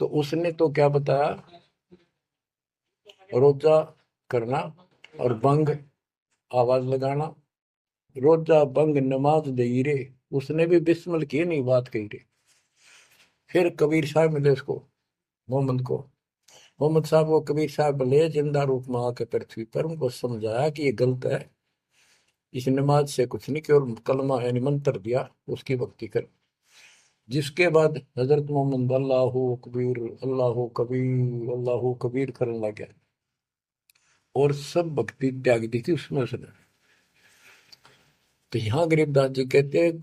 तो उसने तो क्या बताया, रोजा करना और बंग आवाज लगाना, रोजा बंग नमाज दे रे। उसने भी बिस्मिल की नहीं बात कही रे। फिर कबीर साहब मिले उसको, मोहम्मद को। मोहम्मद साहब को कबीर साहब ले जिंदा रूप में आके पृथ्वी पर उनको समझाया कि ये गलत है, इस नमाज से कुछ नहीं, केवल कलमा यानी मंत्र दिया, उसकी भक्ति कर। जिसके बाद हजरत मोहम्मद अल्लाह कबीर अल्लाह कबीर करने लग गया और सब भक्ति त्याग दी थी उसमें उसने। तो यहाँ गरीबदास जी कहते हैं,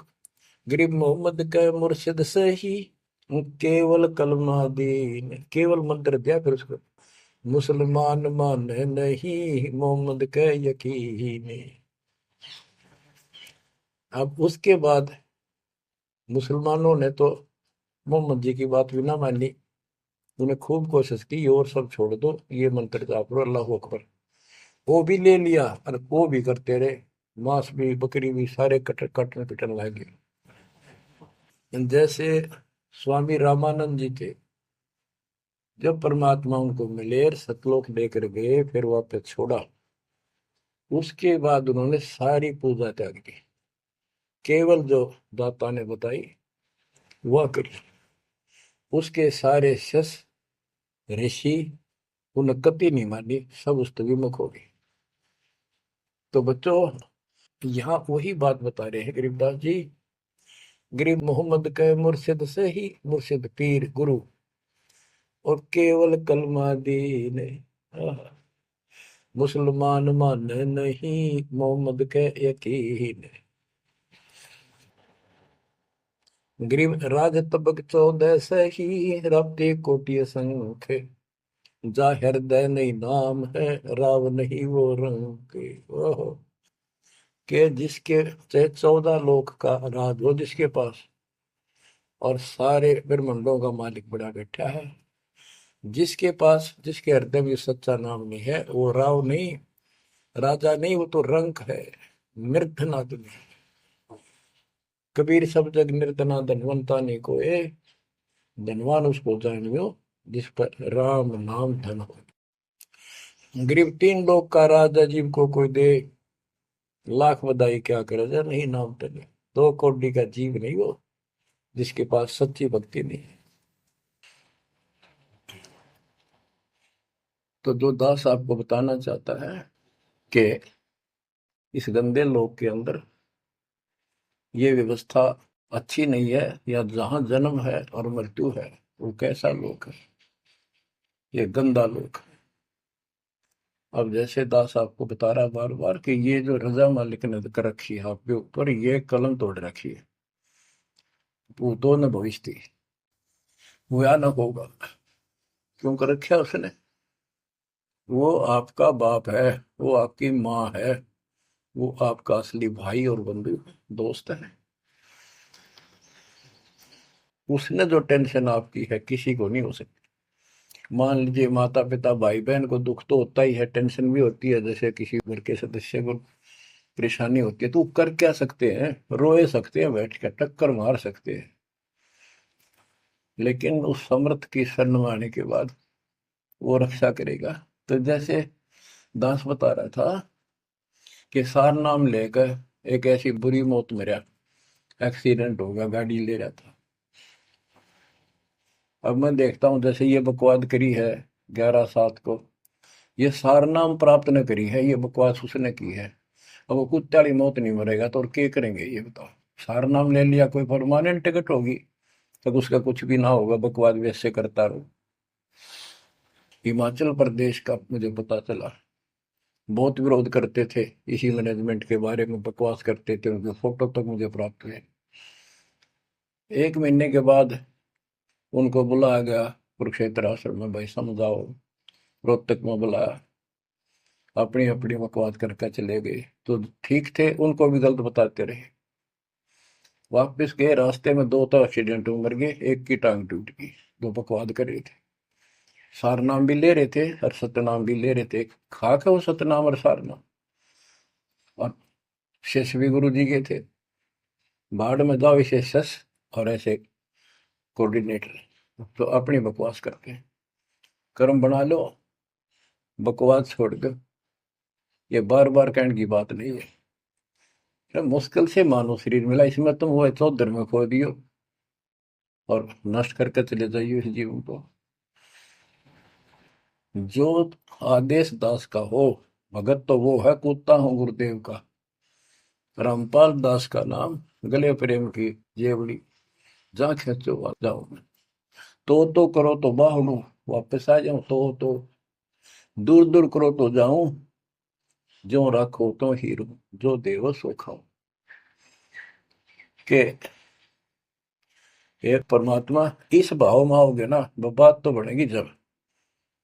गरीब मोहम्मद के मुर्शिद से ही केवल कलमा दीन, केवल मंत्र दिया, फिर उसको मुसलमान माने नहीं मोहम्मद के यकीन। अब उसके बाद मुसलमानों ने तो मोहम्मद जी की बात भी ना मानी, उन्हें खूब कोशिश की और सब छोड़ दो, ये मंत्र जाप लो अल्लाह अकबर। वो भी ले लिया और वो भी करते रहे, मांस भी बकरी भी सारे कटन पिटन लगे। जैसे स्वामी रामानंद जी थे, जब परमात्मा उनको मिले और सतलोक लेकर गए, फिर वापस छोड़ा, उसके बाद उन्होंने सारी पूजा त्याग दी, केवल जो दाता ने बताई वह करी। उसके सारे शिष्य ऋषि उन्हें कति नहीं मानी, सब उस विमुख हो गए। तो बच्चों, यहाँ वही बात बता रहे हैं गरीबदास जी, गरीब मोहम्मद के मुर्शिद से ही, मुर्शिद पीर गुरु, और केवल कलमा दीन, मुसलमान मान नहीं मोहम्मद के यकीन। गरीब राज तबक 14 से ही रब्ते कोटि संख, जा हृदय नहीं नाम है राव नहीं वो रंग के। ओहो, के जिसके चाहे 14 लोक का राज हो जिसके पास, और सारे ब्रह्मांडों का मालिक बड़ा बैठा है, जिसके पास, जिसके हृदय में सच्चा नाम नहीं है, वो राव नहीं, राजा नहीं, वो तो रंक है, निर्धनाद नहीं। कबीर सब जग निर्धना धनवंता नहीं कोई, धनवान उसको जानियो जिस पर राम नाम धन हो। गरीब 3 लोग का राजा जीव को कोई दे, लाख बधाई क्या करे जा नहीं नाम धने। 2 कोटि का जीव नहीं वो, जिसके पास सच्ची भक्ति नहीं है। तो जो दास आपको बताना चाहता है कि इस गंदे लोक के अंदर ये व्यवस्था अच्छी नहीं है, या जहां जन्म है और मृत्यु है वो कैसा लोक है, ये गंदा लोक है। अब जैसे दास आपको बता रहा बार बार कि ये जो रजा मालिक ने कर रखी है आपके ऊपर, ये कलम तोड़ रखी है, वो तो न भविष्य थी, हुआ न होगा। क्यों कर रखा उसने? वो आपका बाप है, वो आपकी माँ है, वो आपका असली भाई और बंधु दोस्त है। उसने जो टेंशन आपकी है किसी को नहीं हो सकती। मान लीजिए माता पिता भाई बहन को दुख तो होता ही है, टेंशन भी होती है, जैसे किसी घर के सदस्य को परेशानी होती है, तो वो कर क्या सकते हैं, रोए सकते हैं, बैठ कर टक्कर मार सकते हैं, लेकिन उस समर्थ की शरण में आने के बाद वो रक्षा करेगा। तो जैसे दास बता रहा था कि सार नाम लेकर एक ऐसी बुरी मौत मरा, एक्सीडेंट हो गया, गाड़ी ले रहा था। अब मैं देखता हूँ जैसे ये बकवाद करी है 11/7 को, ये सार नाम प्राप्त न करी है, ये बकवास उसने की है। अब वो कुत्ते वाली मौत नहीं मरेगा तो और क्या करेंगे ये बताओ। सार नाम ले लिया, कोई परमानेंट टिकट होगी, तब उसका कुछ भी ना होगा, बकवाद वैसे करता रहो। हिमाचल प्रदेश का मुझे पता चला, बहुत विरोध करते थे इसी मैनेजमेंट के बारे में, बकवास करते थे, उनके फोटो तक मुझे प्राप्त हुए। 1 महीने के बाद उनको बुलाया गया कुरुक्षेत्र आश्रम में, भाई समझाओ। रोहतक में बुलाया, अपनी अपनी बकवास करके चले गए। तो ठीक थे, उनको भी गलत बताते रहे। वापस गए, रास्ते में 2 तो एक्सीडेंट में मर गए, एक की टांग टूट गई, जो बकवाद कर रहे थे। सार नाम भी ले रहे थे और सतनाम भी ले रहे थे, खाक है वो सतनाम और सार नाम। और शिष्य भी गुरु जी के थे, बाढ़ में जाओ इसे शस और ऐसे कोऑर्डिनेटर। तो अपनी बकवास करते हैं। कर्म बना लो, बकवास छोड़ दो। ये बार बार कहने की बात नहीं है। तो मुश्किल से मानो शरीर मिला, इसमें तुम वो तो धर्म खो दियो और नष्ट करके चले जाइए इस जीवन को। जो आदेश दास का हो भगत, तो वो है कूदता हूँ गुरुदेव का। रामपाल दास का नाम, गले प्रेम की जेवड़ी, जा खेचो जाओ मैं। तो करो तो बाहू, वापस आ जाऊं तो दूर दूर करो तो जाऊं, जो राखो तो हीरो, जो देवो सो खाऊं। के एक परमात्मा इस भाव में आओगे ना, वो बात तो बढ़ेगी जब।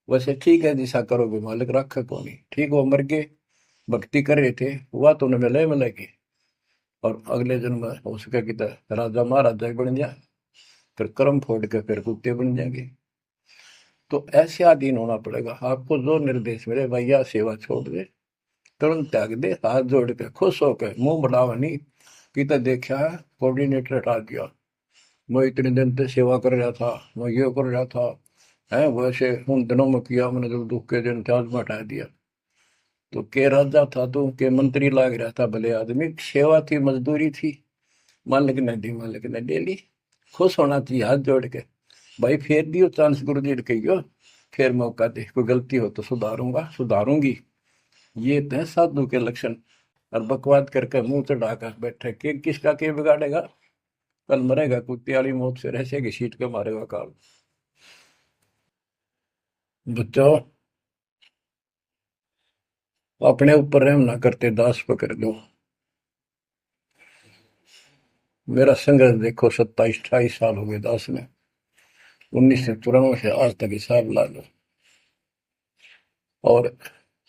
वैसे ठीक है, दिशा करोगे मालिक रखे को नहीं, ठीक वो मर गए, भक्ति कर रहे थे, हुआ तो उन्हें मिले मिलेगी। और अगले जन्म में हो सके कि राजा महाराजा ही बन जाए, फिर कर्म फोड़ के फिर कुत्ते बन जाएंगे। तो ऐसे अधीन होना पड़ेगा आपको। जो निर्देश मिले, भैया सेवा छोड़ दे, तुरंत त्याग दे, हाथ जोड़ के खुश होकर, मुंह बढ़ावा नहीं कि तो देखा है कोऑर्डिनेटर हटा दिया, मैं इतने दिन से सेवा कर रहा था, मैं ये कर रहा था, है वैसे उन दिनों में किया मैंने, जब दुख के दिन थे आज में हटा दिया। तो के राजा था तो के मंत्री लाग रहा था, भले आदमी, सेवा थी, मजदूरी थी, मालिक ने दी, मालिक ने ले ली। खुश होना चाहिए हाथ जोड़ के, भाई फेर दियो चांस गुरु जी ने कहियो, फिर मौका दे, कोई गलती हो तो सुधारूंगा सुधारूंगी। ये तो साधु के लक्षण। और बकवाद करके मुंह चढ़ाकर बैठे के किसका के बिगाड़ेगा, कल मरेगा कुत्ते वाली मौत से, रहसे की सीट के मारेगा काल। बच्चों, अपने ऊपर रहम ना करते दास पकड़ लो। मेरा संघर्ष देखो, 27-28 साल हो गए दास में, 1994 से आज तक हिसाब ला लो। और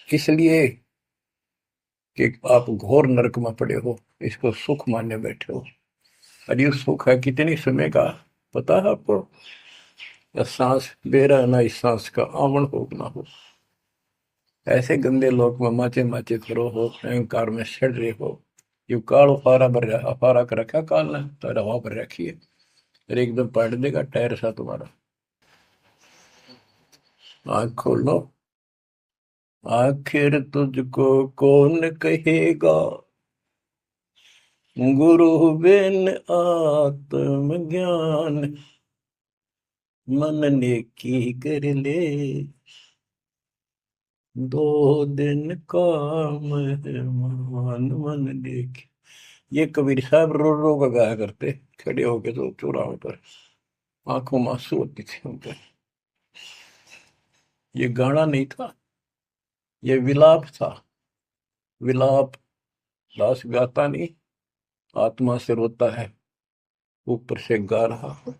इसलिए कि आप घोर नरक में पड़े हो, इसको सुख मानने बैठे हो। और ये सुख है कितनी समय का, पता है आपको? या सांस बेरा ना, इस सांस का आवन हो ना हो। ऐसे गंदे लोग में माचे माचे करो हो, अहंकार में सड़ रहे हो। यू काल फारा भर फारा कर रखा काल ने, तो हवा भर रखी है, फिर एकदम पलट देगा टायर सा तुम्हारा। आँख खोलो, आखिर तुझको कौन कहेगा, गुरु बिन आत्मज्ञान, मन ने की कर ले, 2 दिन काम है मान, मन ने की। ये कबीर साहब रो रो का गाया करते, खड़े होके तो चौराहों पर, आंखों में आंसू होती थी उनके। ये गाना नहीं था, ये विलाप था। विलाप दास गाता नहीं, आत्मा से रोता है, ऊपर से गा रहा।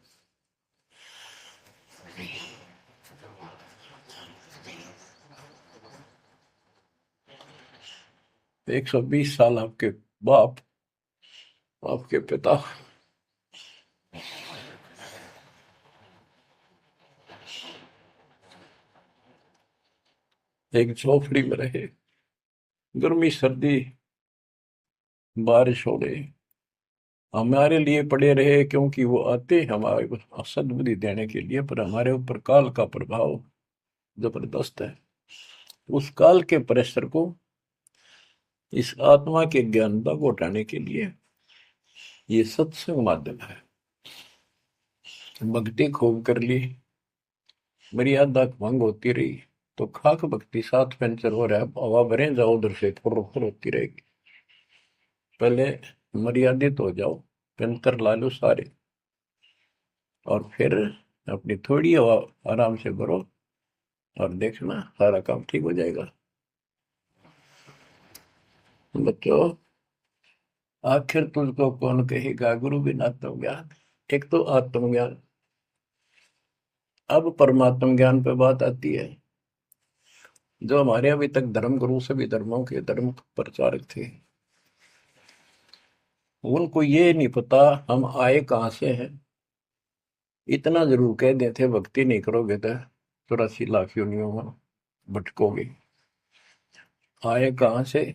120 साल आपके बाप, आपके पिता एक झोपड़ी में रहे, गर्मी सर्दी बारिश हो गई, हमारे लिए पड़े रहे, क्योंकि वो आते हमारे को सद्बुद्धि देने के लिए, पर हमारे ऊपर काल का प्रभाव जबरदस्त है। उस काल के प्रेशर को इस आत्मा के ज्ञानता को हटाने के लिए ये सत्संग माध्यम है। भक्ति खूब कर ली, मर्यादा भंग होती रही, तो खाक भक्ति साथ पंचर हो रहा है, हवा भरे जाओ उधर से फुर फुर होती रहेगी। पहले मर्यादित हो जाओ, पंचर ला लो सारे, और फिर अपनी थोड़ी हवा आराम से भरो, और देखना सारा काम ठीक हो जाएगा। बच्चों, आखिर तुझको कौन कहेगा, गुरु बिन आत्मज्ञान। एक तो आत्मज्ञान, अब परमात्म ज्ञान पे बात आती है। जो हमारे अभी तक धर्म गुरु, सभी धर्मों के धर्म प्रचारक थे, उनको ये नहीं पता हम आए कहाँ से हैं। इतना जरूर कह देते, भक्ति नहीं करोगे तो 84 लाख योनियों में भटकोगे। आए कहाँ से,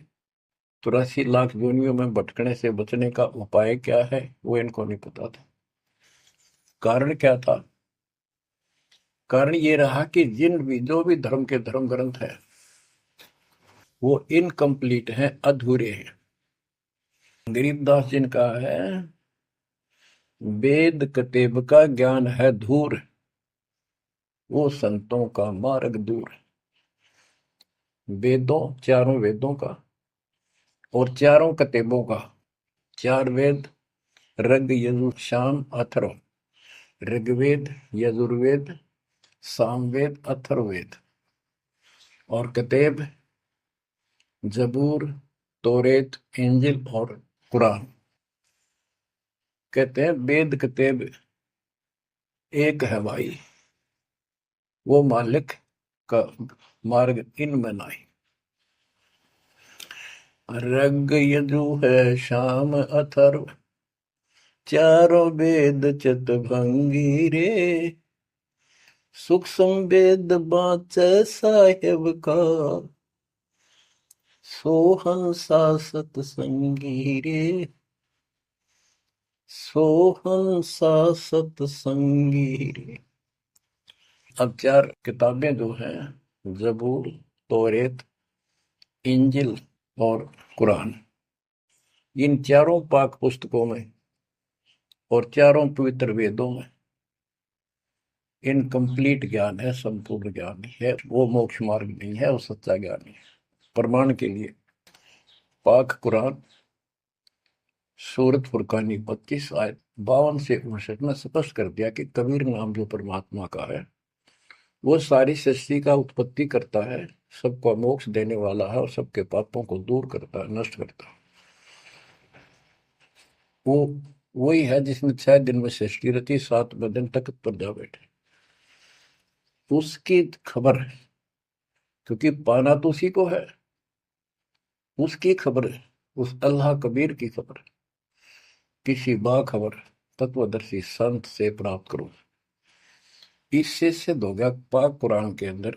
84 लाख योनियों में भटकने से बचने का उपाय क्या है, वो इनको नहीं पता था। कारण क्या था, कारण ये रहा कि जो भी धर्म के धर्म ग्रंथ है वो इनकम्प्लीट हैं, अधूरे हैं। गरीबदास जी ने कहा है, वेद कतेब का ज्ञान है धूर, वो संतों का मार्ग दूर। वेदों, चारों वेदों का और चारों कतेबों का, चार वेद ऋग यजुर साम अथर्व, ऋग्वेद यजुर्वेद सामवेद अथर्ववेद, और कतेब जबूर तोरेत इंजिल और कुरान। कहते हैं वेद कतेब एक है भाई, वो मालिक का मार्ग इनमें नहीं। ऋग यजु है शाम अथर्व, चारों वेद चितभंगी रे, सूक्ष्म वेद बाँचै साहेब का, सोहंसा सतसंगी रे, सोहंसा सतसंगी रे। अब चार किताबें जो हैं, जबूर तौरेत इंजिल और कुरान, इन चारों पाक पुस्तकों में और चारों पवित्र वेदों में इनकम्प्लीट ज्ञान है, संपूर्ण ज्ञान है, वो मोक्ष मार्ग नहीं है, वो सच्चा ज्ञान है। प्रमाण के लिए पाक कुरान सूरत फुरकानी 25 आयत 52 से 59 में स्पष्ट कर दिया कि कबीर नाम जो परमात्मा का है वो सारी सृष्टि का उत्पत्ति करता है, सबको मोक्ष देने वाला है और सबके पापों को दूर करता है, नष्ट करता है। वो वही है जिसने 6 दिन में सृष्टि रची, 7वें दिन तख्त पर जा बैठे। उसकी खबर है, क्योंकि पाना तो उसी को है, उसकी खबर है, उस अल्लाह कबीर की खबर किसी बाखबर तत्वदर्शी संत से प्राप्त करो। इससे सिद्ध हो गया पाक कुरान के अंदर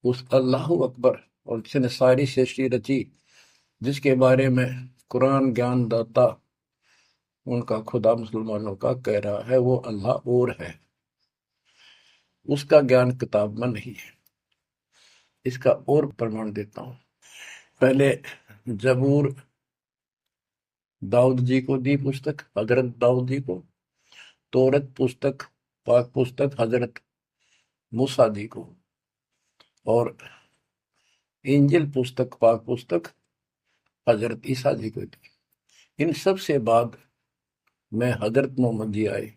उस अल्लाह अकबर और जिसने सारी सृष्टि रची, जिसके बारे में कुरान ज्ञान दाता उनका खुदा मुसलमानों का कह रहा है वो अल्लाह और है, उसका ज्ञान किताब में नहीं है। इसका और प्रमाण देता हूं। पहले जबूर दाऊद जी को दी पुस्तक, हजरत दाऊद जी को। तौरत पुस्तक, पाक पुस्तक हजरत मूसा जी को। और इंजिल पुस्तक, पाक पुस्तक हजरत ईसा जी को दी। इन सब से बाद में हजरत मोहम्मद जी आए,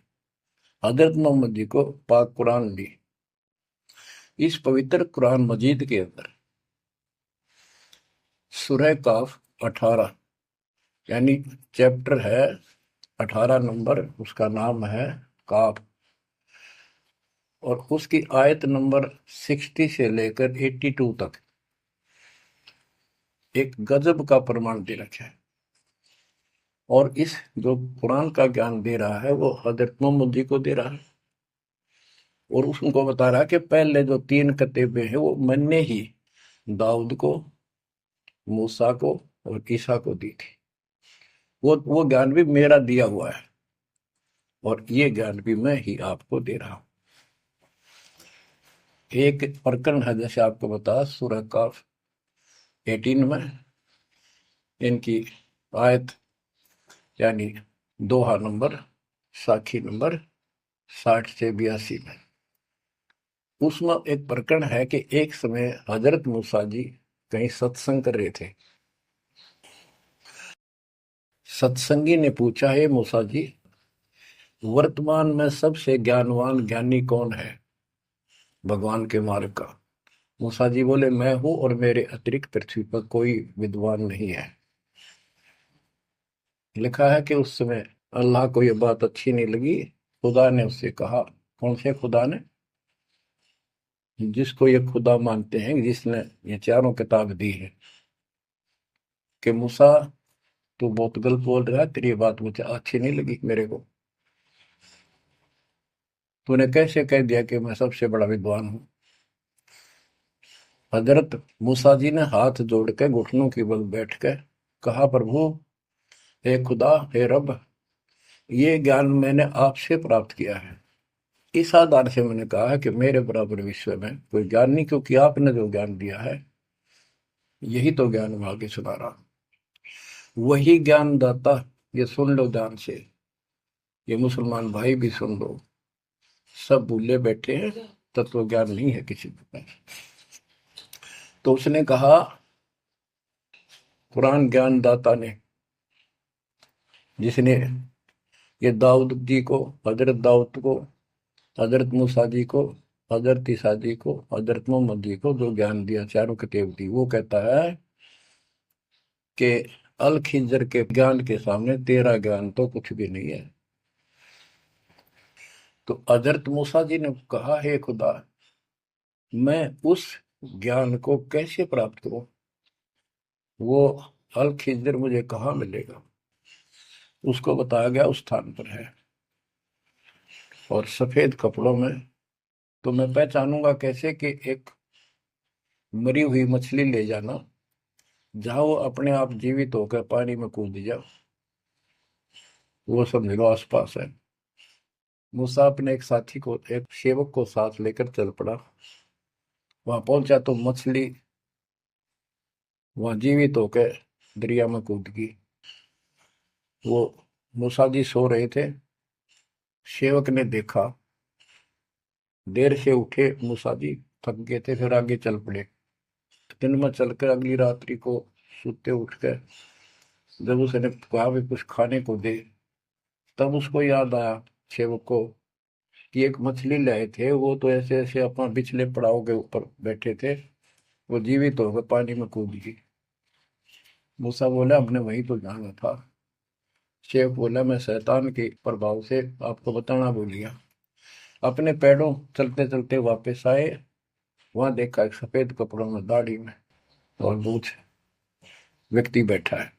हजरत मोहम्मद जी को पाक कुरान दी। इस पवित्र कुरान मजीद के अंदर सूरह काफ 18 यानी चैप्टर है 18 नंबर, उसका नाम है काफ, और उसकी आयत नंबर 60 से लेकर 82 तक एक गजब का प्रमाण दे रखा है। और इस जो कुरान का ज्ञान दे रहा है वो हजरत मोहम्मद जी को दे रहा है, और उसको बता रहा है कि पहले जो 3 किताबें हैं वो मैंने ही दाऊद को, मूसा को और ईसा को दी थी। वो ज्ञान भी मेरा दिया हुआ है, और ये ज्ञान भी मैं ही आपको दे रहा हूं। एक प्रकरण है, जैसे आपको बता, सूरह काफ 18 में इनकी आयत यानी दोहा नंबर, साखी नंबर 60 से 82 में, उसमें एक प्रकरण है कि एक समय हजरत मूसा जी कहीं सत्संग कर रहे थे। सत्संगी ने पूछा, है मूसा जी, वर्तमान में सबसे ज्ञानवान ज्ञानी कौन है भगवान के मार्ग का? मूसा जी बोले, मैं हूं और मेरे अतिरिक्त पृथ्वी पर कोई विद्वान नहीं है। लिखा है कि उस समय अल्लाह को यह बात अच्छी नहीं लगी, खुदा ने उससे कहा। कौन से खुदा ने? जिसको ये खुदा मानते हैं, जिसने ये चारों किताब दी है, कि मूसा तू बहुत गलत बोल रहा है, तेरी बात मुझे अच्छी नहीं लगी, मेरे को तूने कैसे कह दिया कि मैं सबसे बड़ा विद्वान हूं। हजरत मूसा जी ने हाथ जोड़ के घुटनों की बल बैठ के कहा, प्रभु, हे खुदा, हे रब, ये ज्ञान मैंने आपसे प्राप्त किया है, इस आधार से मैंने कहा कि मेरे बराबर विश्व में कोई ज्ञान नहीं, क्योंकि आपने जो ज्ञान दिया है यही तो ज्ञान मैं आगे सुना रहा हूं। वही ज्ञान दाता, ये सुन लो ध्यान से, ये मुसलमान भाई भी सुन लो, सब भूले बैठे हैं, तत्व ज्ञान नहीं है किसी के पास। तो उसने कहा, कुरान ज्ञान दाता ने, जिसने ये दाऊद जी को, हजरत दाऊद को, हजरत मूसा जी को, हजरत ईसा जी को, हजरत मोहम्मद जी को जो ज्ञान दिया, चारों किताब दी, वो कहता है कि अल खिजर के ज्ञान के सामने तेरा ज्ञान तो कुछ भी नहीं है। तो हजरत मूसा जी ने कहा, हे खुदा, मैं उस ज्ञान को कैसे प्राप्त करूं? वो अल खिजर मुझे कहाँ मिलेगा? उसको बताया गया उस स्थान पर है, और सफेद कपड़ों में। तो मैं पहचानूंगा कैसे कि एक मरी हुई मछली ले जाना, जहां वो अपने आप जीवित होकर पानी में कूद जाओ, वो समझ लो आसपास है। मूसा अपने एक साथी को, एक सेवक को साथ लेकर चल पड़ा। वहां पहुंचा तो मछली वहां जीवित होकर दरिया में कूद गई। वो मूसा जी सो रहे थे, सेवक ने देखा, देर से उठे मूसा जी, थक गए थे, फिर आगे चल पड़े। दिन में चलकर अगली रात्रि को सोते उठकर जब उसने कहा भी कुछ खाने को दे, तब उसको याद आया सेवक को कि एक मछली लाए थे, वो तो ऐसे ऐसे अपना पिछले पड़ाव के ऊपर बैठे थे, वो जीवित होकर पानी में कूद गई। मूसा बोला, हमने वही तो जाना था। शेख बोला, मैं शैतान के प्रभाव से आपको बताना भूल गया। अपने पैरों चलते चलते वापस आए, वहां देखा एक सफेद कपड़ों में, दाढ़ी में और मूछ व्यक्ति बैठा है।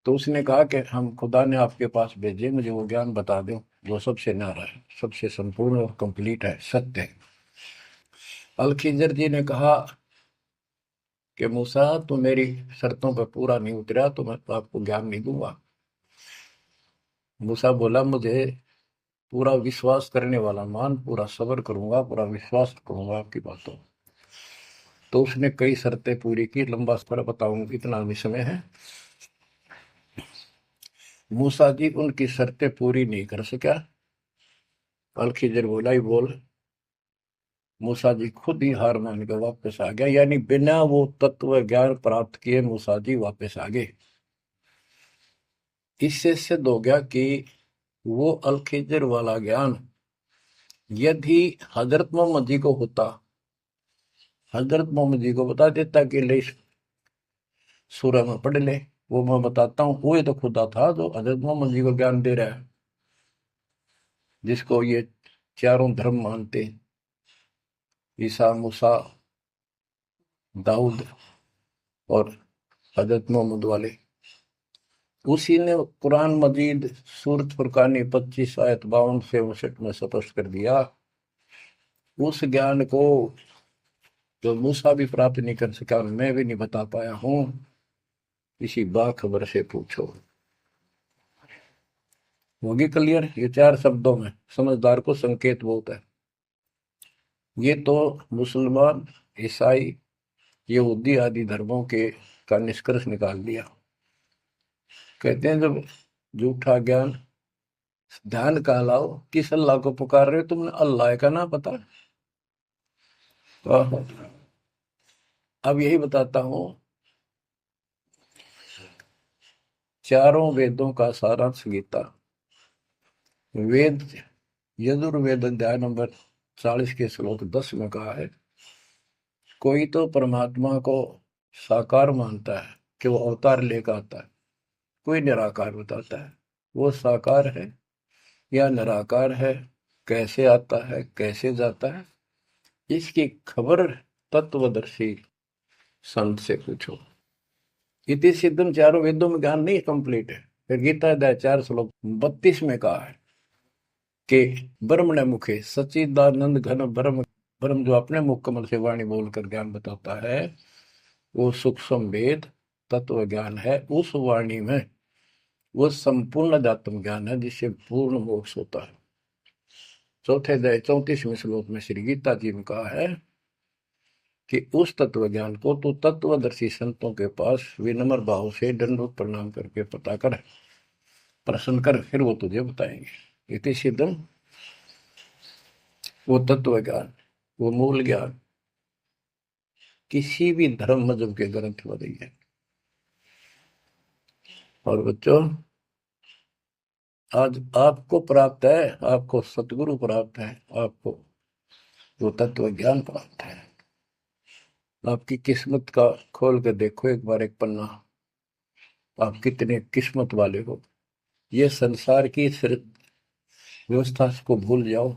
तो उसने कहा कि हम खुदा ने आपके पास भेजे, मुझे वो ज्ञान बता दो जो सबसे न्यारा है, सबसे संपूर्ण और कंप्लीट है, सत्य है। अल खिजर जी ने कहा कि मूसा, तू मेरी शर्तों पर पूरा नहीं उतरा तो मैं तो आपको ज्ञान नहीं दूंगा। मूसा बोला, मुझे पूरा विश्वास करने वाला मान, पूरा सब्र करूंगा, पूरा विश्वास करूंगा आपकी बातों। तो उसने कई शर्तें पूरी की, लंबा सफर बताऊंगा, इतना भी समय है। मूसा जी उनकी शर्तें पूरी नहीं कर सका। अल खिजर बोला, ही बोल। मूसा जी खुद ही हार मान के वापस आ गया, यानी बिना वो तत्व ज्ञान प्राप्त किए मूसा जी वापस आ गए। इससे सिद्ध हो गया कि वो अल खिजर वाला ज्ञान यदि हजरत मोहम्मद जी को होता, हजरत मोहम्मद जी को बता देता कि ले सूरह में पढ़ ले, वो मैं बताता हूँ, वो ये तो खुदा था जो हजरत मोहम्मद जी को ज्ञान दे रहा है, जिसको ये चारों धर्म मानते हैं, ईसा, मूसा, दाऊद और हजरत मोहम्मद वाले। उसी ने कुरान मजीद सूरत फुरकानी 25 आयत 52 से 59 में स्पष्ट कर दिया। उस ज्ञान को जो मूसा भी प्राप्त नहीं कर सका और मैं भी नहीं बता पाया हूं, किसी बाखबर से पूछो। होगी क्लियर? ये 4 शब्दों में समझदार को संकेत बहुत है। ये तो मुसलमान, ईसाई, यहूदी आदि धर्मों के का निष्कर्ष निकाल दिया। कहते हैं जब झूठा ज्ञान, ध्यान का लाओ, किस अल्लाह को पुकार रहे हो तुमने? अल्लाह का ना पता? तो अब यही बताता हूं, चारों वेदों का सारांश गीता। वेद, यजुर्वेद अध्याय नंबर 40 के श्लोक 10 में कहा है, कोई तो परमात्मा को साकार मानता है कि वो अवतार लेकर आता है, कोई निराकार बताता है। वो साकार है या निराकार है, कैसे आता है, कैसे जाता है, इसकी खबर तत्वदर्शी संत से पूछो। इति सिद्धम, चारों वेदों में ज्ञान नहीं कंप्लीट है। फिर गीता अध्याय 4 श्लोक 32 में कहा है कि ब्रह्म ने मुखे सच्चिदानंद घन ब्रह्म, ब्रह्म जो अपने मुख कमल से वाणी बोलकर ज्ञान बताता है, वो सूक्ष्म वेद तत्व ज्ञान है। उस वाणी में वो संपूर्ण अध्यात्म ज्ञान है जिससे पूर्ण मोक्ष होता है। चौथे अध्याय 34वें श्लोक में श्री गीता जी में कहा है कि उस तत्व ज्ञान को तो तत्वदर्शी संतों के पास विनम्र भाव से दंडवत प्रणाम करके पता कर, प्रश्न कर, फिर वो तुझे बताएंगे। इति सिद्धम, वो तत्व ज्ञान, वो मूल ज्ञान किसी भी धर्म मजहब के ग्रंथ में नहीं है। और बच्चों, आज आपको प्राप्त है, आपको सतगुरु प्राप्त है, आपको वो तत्व ज्ञान प्राप्त है। आपकी किस्मत का खोल के देखो एक बार एक पन्ना, आप कितने किस्मत वाले हो। ये संसार की व्यवस्था को भूल जाओ।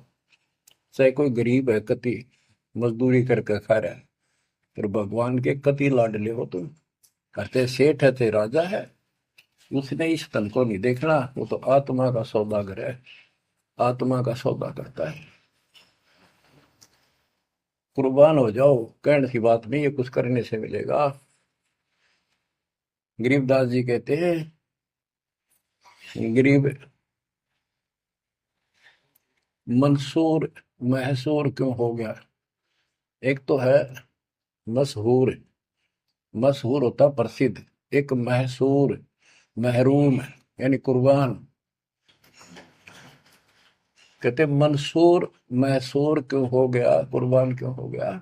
चाहे कोई गरीब है, कति मजदूरी करके खा रहा है, पर भगवान के कति लाडले हो तुम। कहते सेठ है थे राजा है, उसने इस तन को नहीं देखना, वो तो आत्मा का सौदागर है, आत्मा का सौदा करता है। कुर्बान हो जाओ, कहने की बात नहीं, ये कुछ करने से मिलेगा। गरीबदास जी कहते हैं, गरीब मंसूर महसूर क्यों हो गया। एक तो है मशहूर, मशहूर होता प्रसिद्ध, एक महसूर महरूम यानी कुर्बान। कहते मंसूर महसूर क्यों हो गया, कुर्बान क्यों हो गया।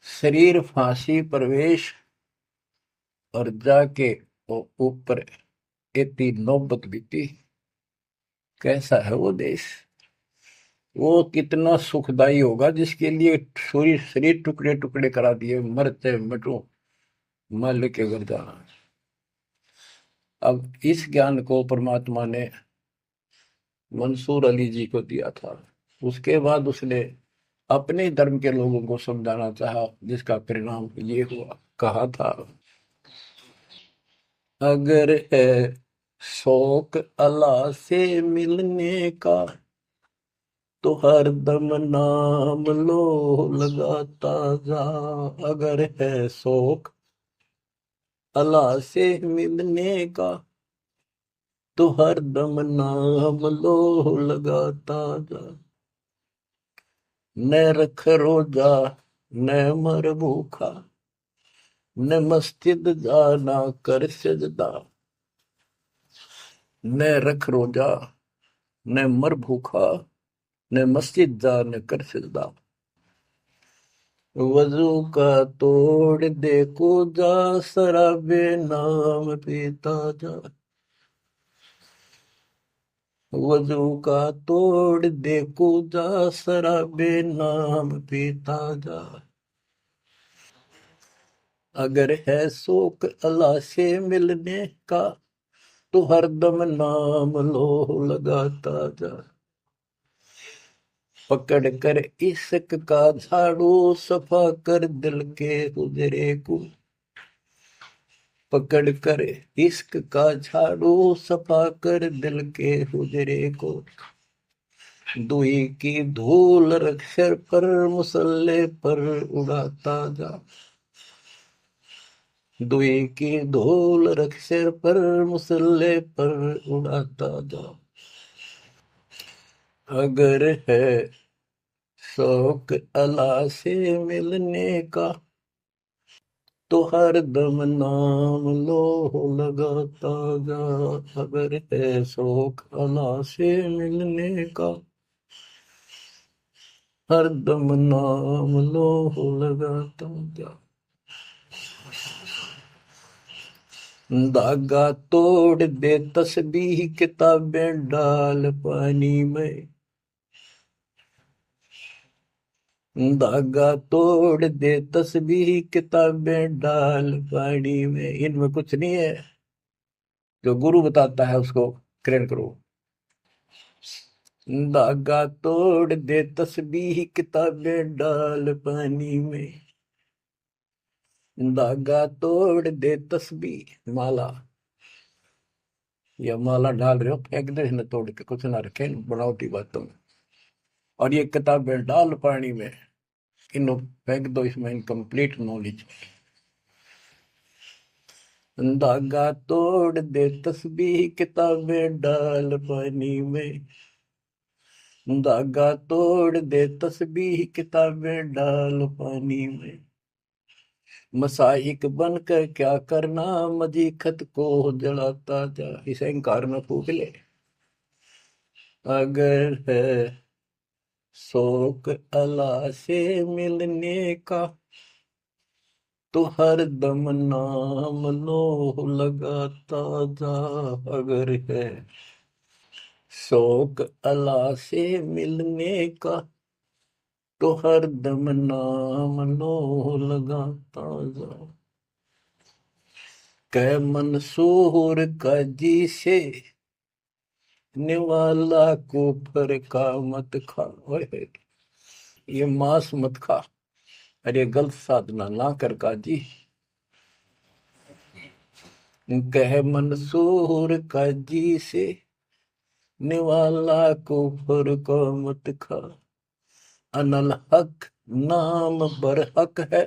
शरीर फांसी प्रवेश और जाके ऊपर इतनी नौबत बीती। कैसा है वो देश, वो कितना सुखदाई होगा जिसके लिए शरीर शरीर टुकड़े टुकड़े करा दिए, मरते मटो मल के घर जाना। अब इस ज्ञान को परमात्मा ने मंसूर अली जी को दिया था। उसके बाद उसने अपने धर्म के लोगों को समझाना चाहा, जिसका परिणाम ये हुआ। कहा था, अगर है शौक अल्लाह से मिलने का तो हर दम नाम लो लगाता जा। अगर है शौक अल्लाह से मिलने का तो हर दम नाम लो लगाता जा। न रख रोजा न मर भूखा, न मस्जिद जाना कर सजदा। न रख रोजा न मर भूखा, न मस्जिद जा न कर सजदा। वजू का तोड़ दे को जा, शराबे नाम पीता जा। वजू का तोड़ दे को जा, शराबे नाम पीता जा। अगर है शौक अल्लाह से मिलने का तो हरदम नाम लो लगाता जा। पकड़ कर इश्क का झाड़ू, सफा कर दिल के हुजरे को। पकड़ कर इश्क का झाड़ू, सफा कर दिल के हुजरे को। दुई की धूल रख सिर पर, मुसल्ले पर उड़ाता जा। दुई की धूल रख सिर पर, मुसल्ले पर उड़ाता जा। अगर है शौक अल्लाह से मिलने का तो हर दम नाम लो लगाता जा। अगर है शौक अल्लाह से मिलने का हर दम नाम लो लगाता जा। धागा तोड़ दे तस्बीह, किताबें डाल पानी में। धागा तोड़ दे तस्बीह, किताबें डाल पानी में। इनमें कुछ नहीं है, जो गुरु बताता है उसको ग्रहण करो। धागा तोड़ दे तस्बीह, किताबें डाल पानी में। धागा तोड़ दे तस्बीह, माला, या माला डाल रहे हो, फेंक दे इन्हें तोड़ के, कुछ ना रखे बनावटी बातों में। और ये किताबें डाल पानी में, इन्हों फेंक दो, इसमें इनकम्प्लीट नॉलेज। धागा तोड़ दे तस्बीह, किताबें डाल पानी में। धागा तोड़ दे तस्बीह किताबें डाल पानी में, मसाइक बनकर क्या करना मजी खत को जलाता जा। इसे अहंकार में फूक ले। अगर है शौक अला से मिलने का तो हर दम नाम लो लगाता जा। अगर है शौक अला से मिलने का तो हर दम नाम लो लगाता जा। कै मंसूर का जी से निवाला कुफर का मत खा। ओए, ये मांस मत खा। अरे गलत साधना ना कर काजी। कह मंसूर का जी से निवाला कुफर का मत खा। अनल हक नाम बर हक है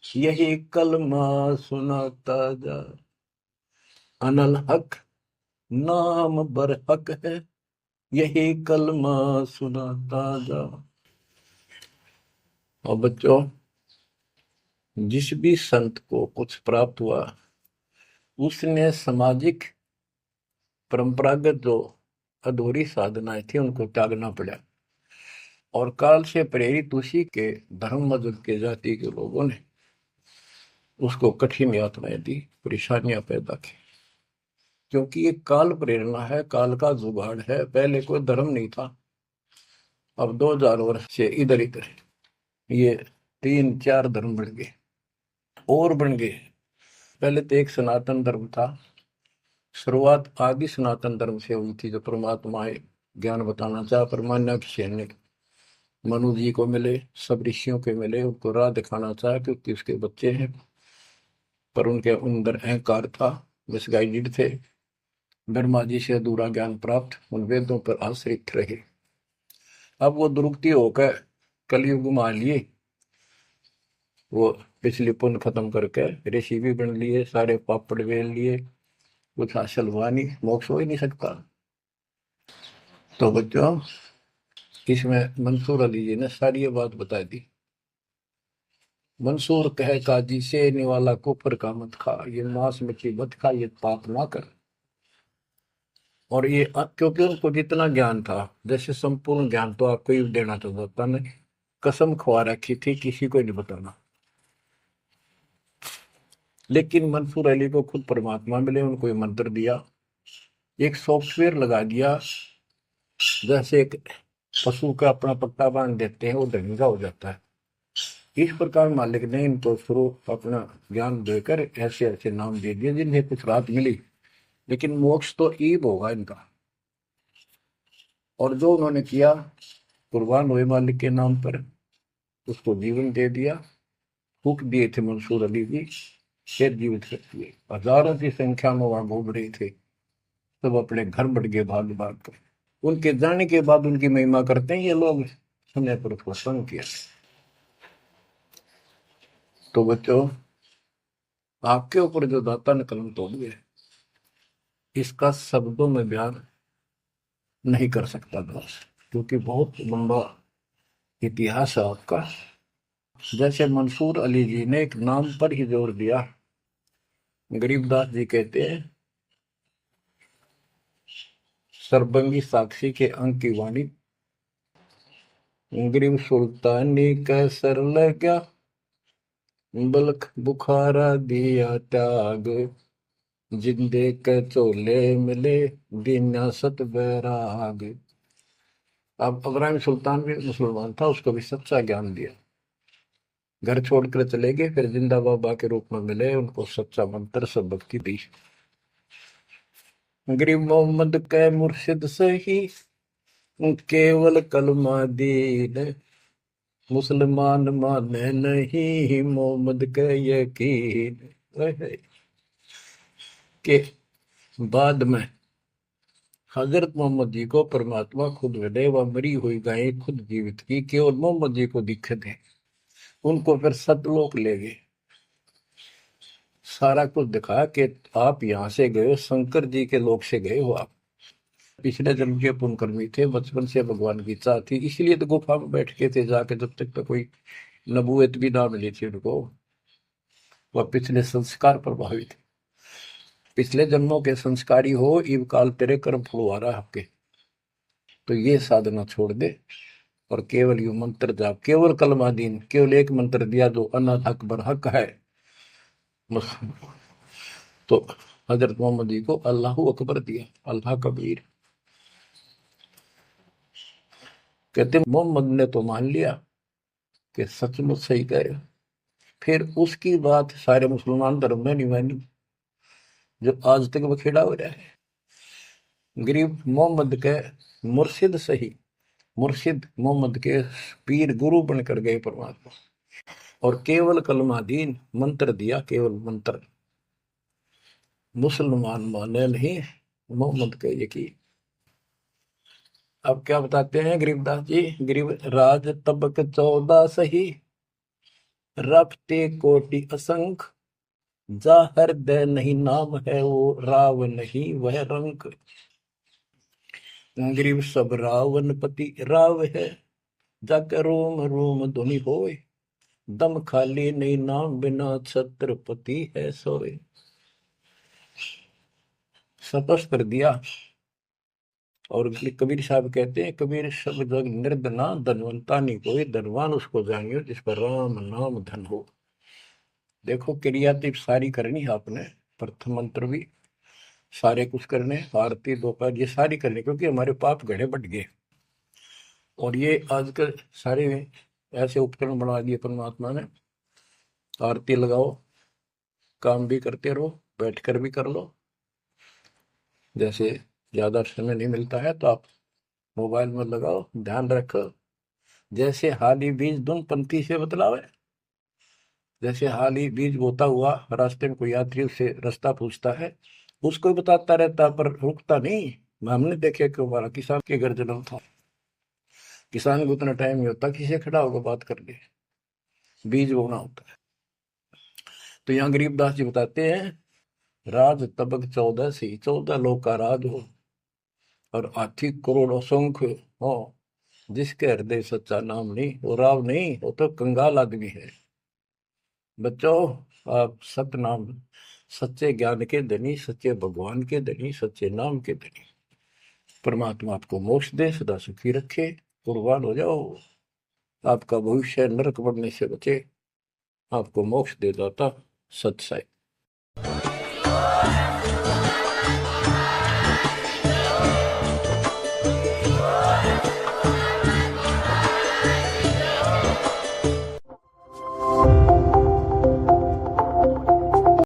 यही कलमा सुनाता जा। अनल हक नाम बर हक है यही कलमा सुनाता जा। और बच्चों, जिस भी संत को कुछ प्राप्त हुआ उसने सामाजिक परंपरागत जो अधूरी साधनाएं थी उनको त्यागना पड़ा, और काल से प्रेरित उसी के धर्म मजहब के जाति के लोगों ने उसको कठिन यातनाएं दी, परेशानियां पैदा की। क्योंकि ये काल प्रेरणा है, काल का जुगाड़ है। पहले कोई धर्म नहीं था, अब 2000 वर्ष से इधर इधर ये 3-4 धर्म बढ़ गए और बन गए। पहले तो एक सनातन धर्म था। शुरुआत आदि सनातन धर्म से हुई थी, जो परमात्मा ज्ञान बताना चाहा। परमान्या ने मनु जी को मिले, सब ऋषियों के मिले, उनको राह दिखाना चाहा क्योंकि उसके बच्चे हैं, पर उनके अंदर अहंकार था, मिसगाइडेड थे। ब्रह्मा जी से अधूरा ज्ञान प्राप्त, उन वेदों पर आश्रित रहे। अब वो दुरुक्ति होकर कलयुग में आ लिए, वो पिछली पुण्य खत्म करके ऋषि भी बन लिए, सारे पापड़ वेल लिए, कुछ हासिल हुआ नहीं, मोक्ष हो ही नहीं सकता। तो बच्चों, इसमें मंसूर अली जी ने सारी ये बात बता दी। मंसूर कहे काजी से निवाला कुफर का मत खा, ये मांस मछली मत खा, ये पाप ना कर। और ये क्योंकि उनको जितना ज्ञान था, जैसे संपूर्ण ज्ञान तो आपको ही देना चाहता था, कसम खवा रखी थी किसी को नहीं बताना। लेकिन मंसूर अली को खुद परमात्मा मिले, उनको ये मंत्र दिया, एक सॉफ्टवेयर लगा दिया, जैसे एक पशु का अपना पट्टा बांध देते हैं, वो ढंगा हो जाता है। इस प्रकार मालिक ने इनको शुरू अपना ज्ञान देकर ऐसे ऐसे नाम दे दिए जिन्हें कुछ राहत मिली, लेकिन मोक्ष तो ईब होगा इनका। और जो उन्होंने किया, कुर्बान हुए मालिक के नाम पर, उसको जीवन दे दिया। फूक दिए थे मंसूर अली जी, फिर जीवित कर दिए। हजारों की संख्या में वहां घूम रहे थे, सब अपने घर बढ़ गए भाग भाग कर। उनके जाने के बाद उनकी महिमा करते हैं ये लोग, समय पर उसको संग किया। तो बच्चों, आपके ऊपर जो दाता ने कलम तोड़ दिया, इसका शब्दों में बयान नहीं कर सकता दोस्त, क्योंकि बहुत लंबा इतिहास है आपका। जैसे मंसूर अली जी ने एक नाम पर ही जोर दिया। गरीबदास जी कहते हैं, सरबंगी साक्षी के अंक की वाणी, गरीब सुल्तानी का सर लगा, बल्ख बुखारा दिया त्याग, जिंदे के चोले मिले दीना सत बैराग। अब इब्राहिम सुल्तान भी मुसलमान था, उसको भी सच्चा ज्ञान दिया। घर छोड़कर चले गए, फिर जिंदा बाबा के रूप में मिले, उनको सच्चा मंत्र सब भक्ति दी। गरीब मोहम्मद के मुर्शिद सही केवल कलमा दीन, मुसलमान माने नहीं मोहम्मद के यकीन। के बाद में हजरत मोहम्मद जी को परमात्मा खुद मिले, वह मरी हुई गायें खुद जीवित की, केवल मोहम्मद जी को दिक्कत है। उनको फिर सतलोक ले गए, सारा कुछ दिखाया कि आप यहाँ से गए हो, शंकर जी के लोक से गए हो आप। पिछले जन्म के पुण्यकर्मी थे, बचपन से भगवान की इच्छा थी, इसलिए तो गुफा में बैठ के थे जाके, जब तक तो कोई नबूवत भी ना मिली थी उनको। वह पिछले संस्कार प्रभावित, पिछले जन्मों के संस्कारी हो, इव काल तेरे कर्म फुलवा रहा आपके। तो ये साधना छोड़ दे और केवल यू मंत्र जाप, केवल कलमा दीन, केवल एक मंत्र दिया जो अनाथ अकबर हक है। तो हजरत मोहम्मद जी को अल्लाह अकबर दिया, अल्लाह कबीर। कहते मोहम्मद ने तो मान लिया कि सचमुच सही कह रहे, फिर उसकी बात सारे मुसलमान धर्म में नहीं मानी, जो आज तक बखेड़ा हो रहा है। गरीब मोहम्मद के मुर्शिद सही, मुर्शिद मोहम्मद के पीर गुरु बनकर गए परमात्मा, और केवल कलमा दीन मंत्र दिया, केवल मंत्र। मुसलमान माने नहीं मोहम्मद के यकीन। अब क्या बताते हैं गरीबदास जी, गरीब राज तबक 14 सही, रफ्ते कोटि असंख, जा हृदय नहीं नाम है वो, राव नहीं वह रंक। गरीब सब रावण पति राव है, जाकर रोम रोम धुनि होए, दम खाली नहीं नाम बिना छत्रपति है सोए। स्पष्ट कर दिया। और कबीर साहब कहते हैं, कबीर सब जग निर्धना, धनवंता नहीं कोई, धनवान उसको जानियो जिस पर राम नाम धन हो। देखो क्रिया तो सारी करनी है आपने, प्रथम मंत्र भी सारे कुछ करने, आरती दोपहर ये सारी करनी, क्योंकि हमारे पाप घड़े बढ़ गए। और ये आजकल सारे ऐसे उपकरण बना दिए परमात्मा ने, आरती लगाओ, काम भी करते रहो, बैठकर भी कर लो। जैसे ज्यादा समय नहीं मिलता है तो आप मोबाइल में लगाओ, ध्यान रखो। जैसे हाली बीज धुन पंथी से बतलावे, जैसे हाली बीज बोता हुआ रास्ते में कोई यात्री उससे रास्ता पूछता है, उसको भी बताता रहता पर रुकता नहीं। हमने देखे कि हमारा किसान के घर जन्म था, किसान को उतना टाइम नहीं होता किसी से खड़ा होकर बात कर ले, बीज बोना होता है। तो यहाँ गरीबदास जी बताते हैं, राज तबक 14 सी, 14 लोग का राज हो, और हाथी करोड़ों संख्य हो, जिसके हृदय सच्चा नाम नहीं, वो राव नहीं, वो तो कंगाल आदमी है। बच्चों, आप सत्य नाम, सच्चे ज्ञान के धनी, सच्चे भगवान के धनी, सच्चे नाम के धनी। परमात्मा आपको मोक्ष दे, सदा सुखी रखे, कुर्बान हो जाओ, आपका भविष्य नरक बढ़ने से बचे, आपको मोक्ष दे दाता सत्य साई।